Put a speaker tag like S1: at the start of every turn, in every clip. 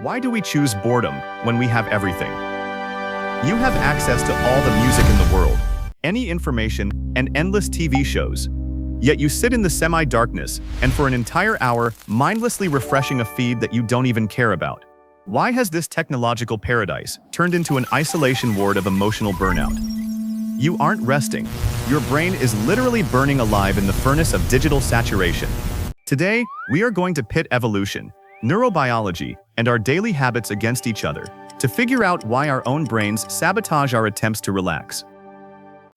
S1: Why do we choose boredom when we have everything? You have access to all the music in the world, any information, and endless TV shows. Yet you sit in the semi-darkness and for an entire hour mindlessly refreshing a feed that you don't even care about. Why has this technological paradise turned into an isolation ward of emotional burnout? You aren't resting. Your brain is literally burning alive in the furnace of digital saturation. Today, we are going to pit evolution, neurobiology, and our daily habits against each other to figure out why our own brains sabotage our attempts to relax.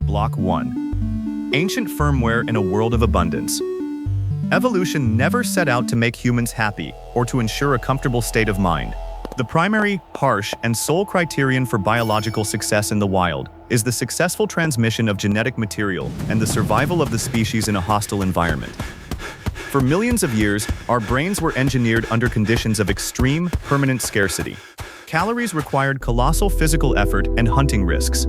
S1: Block 1. Ancient firmware in a world of abundance. Evolution never set out to make humans happy or to ensure a comfortable state of mind. The primary, harsh, and sole criterion for biological success in the wild is the successful transmission of genetic material and the survival of the species in a hostile environment. For millions of years, our brains were engineered under conditions of extreme, permanent scarcity. Calories required colossal physical effort and hunting risks.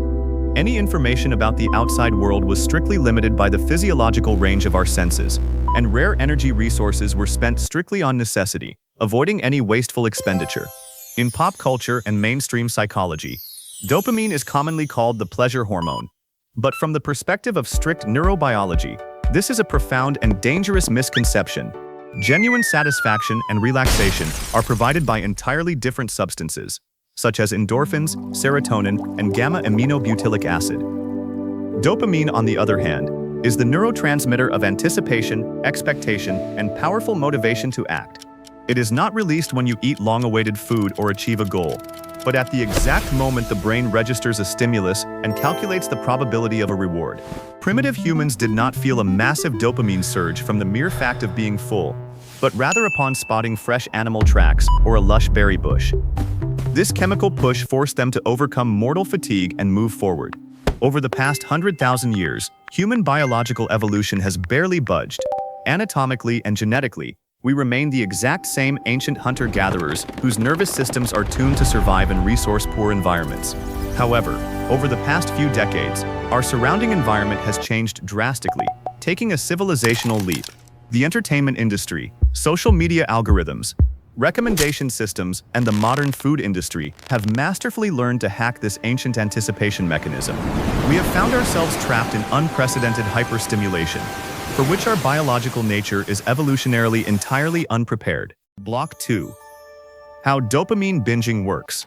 S1: Any information about the outside world was strictly limited by the physiological range of our senses, and rare energy resources were spent strictly on necessity, avoiding any wasteful expenditure. In pop culture and mainstream psychology, dopamine is commonly called the pleasure hormone. But from the perspective of strict neurobiology, this is a profound and dangerous misconception. Genuine satisfaction and relaxation are provided by entirely different substances, such as endorphins, serotonin, and gamma-aminobutyric acid. Dopamine, on the other hand, is the neurotransmitter of anticipation, expectation, and powerful motivation to act. It is not released when you eat long-awaited food or achieve a goal, but at the exact moment the brain registers a stimulus and calculates the probability of a reward. Primitive humans did not feel a massive dopamine surge from the mere fact of being full, but rather upon spotting fresh animal tracks or a lush berry bush. This chemical push forced them to overcome mortal fatigue and move forward. Over the past 100,000 years, human biological evolution has barely budged. Anatomically and genetically, we remain the exact same ancient hunter-gatherers whose nervous systems are tuned to survive in resource-poor environments. However, over the past few decades, our surrounding environment has changed drastically, taking a civilizational leap. The entertainment industry, social media algorithms, recommendation systems, and the modern food industry have masterfully learned to hack this ancient anticipation mechanism. We have found ourselves trapped in unprecedented hyper-stimulation, for which our biological nature is evolutionarily entirely unprepared. Block 2. How dopamine binging works.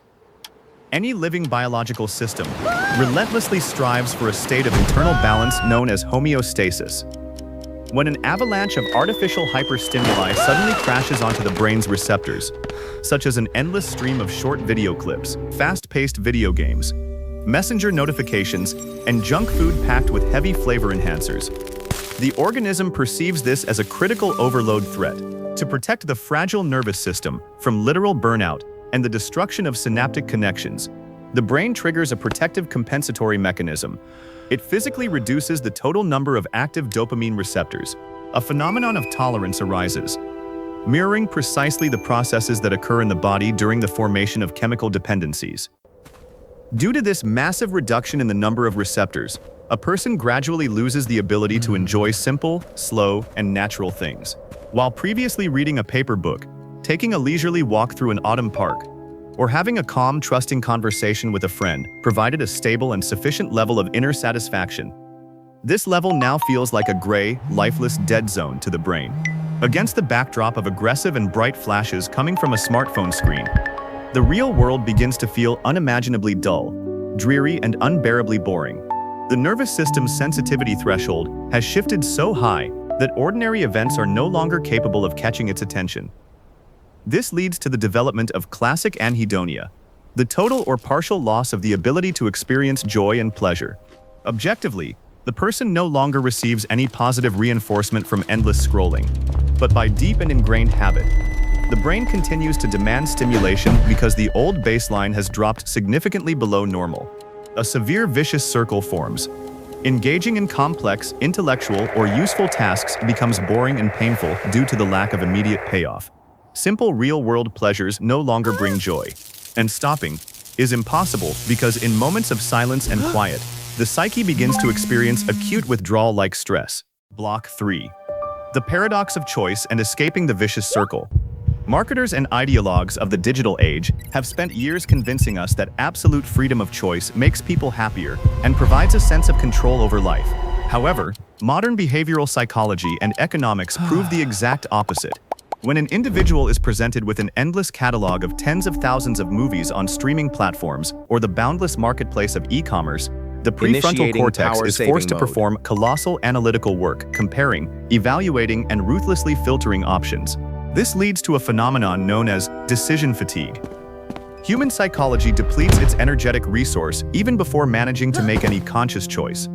S1: Any living biological system relentlessly strives for a state of internal balance known as homeostasis. When an avalanche of artificial hyperstimuli suddenly crashes onto the brain's receptors, such as an endless stream of short video clips, fast-paced video games, messenger notifications, and junk food packed with heavy flavor enhancers, the organism perceives this as a critical overload threat. To protect the fragile nervous system from literal burnout and the destruction of synaptic connections, the brain triggers a protective compensatory mechanism. It physically reduces the total number of active dopamine receptors. A phenomenon of tolerance arises, mirroring precisely the processes that occur in the body during the formation of chemical dependencies. Due to this massive reduction in the number of receptors, a person gradually loses the ability to enjoy simple, slow, and natural things. While previously reading a paper book, taking a leisurely walk through an autumn park, or having a calm, trusting conversation with a friend provided a stable and sufficient level of inner satisfaction, this level now feels like a gray, lifeless dead zone to the brain. Against the backdrop of aggressive and bright flashes coming from a smartphone screen, the real world begins to feel unimaginably dull, dreary, and unbearably boring. The nervous system's sensitivity threshold has shifted so high that ordinary events are no longer capable of catching its attention. This leads to the development of classic anhedonia, the total or partial loss of the ability to experience joy and pleasure. Objectively, the person no longer receives any positive reinforcement from endless scrolling, but by deep and ingrained habit, the brain continues to demand stimulation because the old baseline has dropped significantly below normal. A severe vicious circle forms. Engaging in complex, intellectual, or useful tasks becomes boring and painful due to the lack of immediate payoff. Simple real-world pleasures no longer bring joy. And stopping is impossible because in moments of silence and quiet, the psyche begins to experience acute withdrawal-like stress. Block 3. The paradox of choice and escaping the vicious circle. Marketers and ideologues of the digital age have spent years convincing us that absolute freedom of choice makes people happier and provides a sense of control over life. However, modern behavioral psychology and economics prove the exact opposite. When an individual is presented with an endless catalog of tens of thousands of movies on streaming platforms or the boundless marketplace of e-commerce, the prefrontal cortex is forced to perform colossal analytical work, comparing, evaluating, and ruthlessly filtering options. This leads to a phenomenon known as decision fatigue. Human psychology depletes its energetic resource even before managing to make any conscious choice.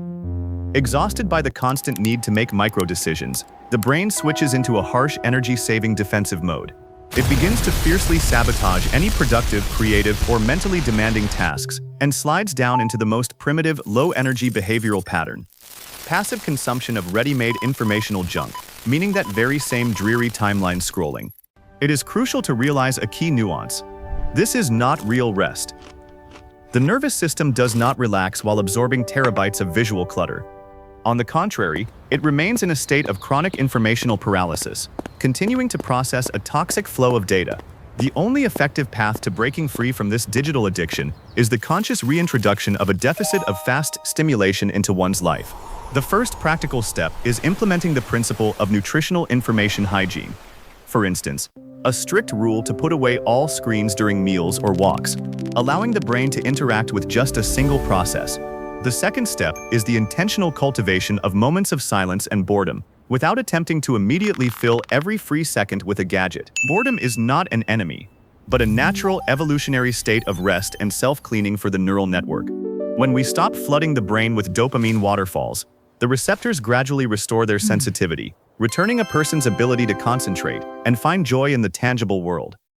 S1: Exhausted by the constant need to make micro-decisions, the brain switches into a harsh energy-saving defensive mode. It begins to fiercely sabotage any productive, creative, or mentally demanding tasks and slides down into the most primitive, low-energy behavioral pattern: passive consumption of ready-made informational junk, meaning that very same dreary timeline scrolling. It is crucial to realize a key nuance. This is not real rest. The nervous system does not relax while absorbing terabytes of visual clutter. On the contrary, it remains in a state of chronic informational paralysis, continuing to process a toxic flow of data. The only effective path to breaking free from this digital addiction is the conscious reintroduction of a deficit of fast stimulation into one's life. The first practical step is implementing the principle of nutritional information hygiene. For instance, a strict rule to put away all screens during meals or walks, allowing the brain to interact with just a single process. The second step is the intentional cultivation of moments of silence and boredom, without attempting to immediately fill every free second with a gadget. Boredom is not an enemy, but a natural evolutionary state of rest and self-cleaning for the neural network. When we stop flooding the brain with dopamine waterfalls, the receptors gradually restore their sensitivity, returning a person's ability to concentrate and find joy in the tangible world.